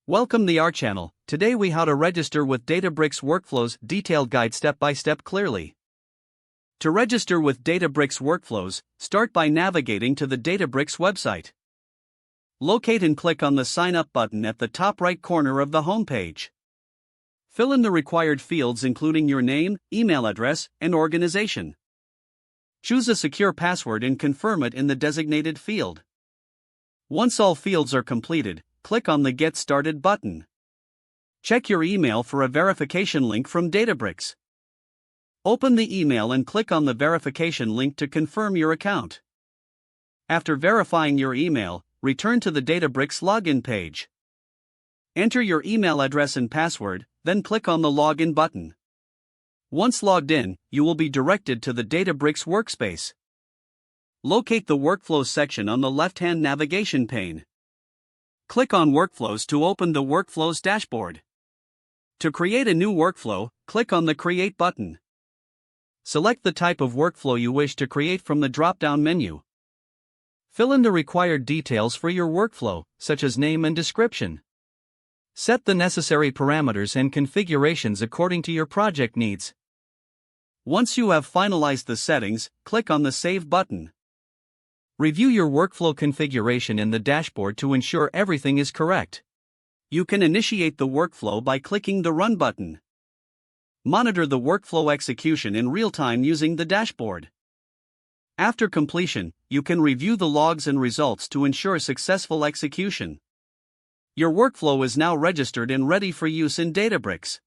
Welcome to our channel. Today we how to register with Databricks Workflows detailed guide step by step clearly. To register with Databricks Workflows, start by navigating to the Databricks website. Locate and click on the Sign Up button at the top right corner of the home page. Fill in the required fields including your name, email address, and organization. Choose a secure password and confirm it in the designated field. Once all fields are completed, click on the Get Started button. Check your email for a verification link from Databricks. Open the email and click on the verification link to confirm your account. After verifying your email, return to the Databricks login page. Enter your email address and password, then click on the Login button. Once logged in, you will be directed to the Databricks workspace. Locate the Workflows section on the left-hand navigation pane. Click on Workflows to open the Workflows dashboard. To create a new workflow, click on the Create button. Select the type of workflow you wish to create from the drop-down menu. Fill in the required details for your workflow, such as name and description. Set the necessary parameters and configurations according to your project needs. Once you have finalized the settings, click on the Save button. Review your workflow configuration in the dashboard to ensure everything is correct. You can initiate the workflow by clicking the Run button. Monitor the workflow execution in real time using the dashboard. After completion, you can review the logs and results to ensure successful execution. Your workflow is now registered and ready for use in Databricks.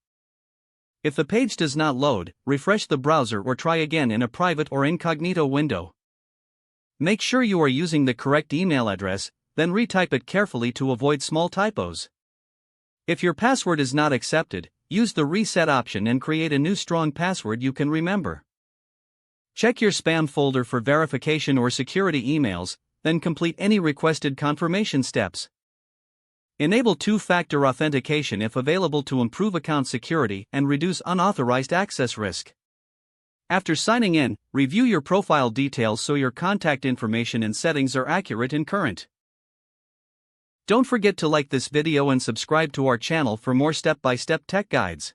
If the page does not load, refresh the browser or try again in a private or incognito window. Make sure you are using the correct email address, then retype it carefully to avoid small typos. If your password is not accepted, use the Reset option and create a new strong password you can remember. Check your spam folder for verification or security emails, then complete any requested confirmation steps. Enable two-factor authentication if available to improve account security and reduce unauthorized access risk. After signing in, review your profile details so your contact information and settings are accurate and current. Don't forget to like this video and subscribe to our channel for more step-by-step tech guides.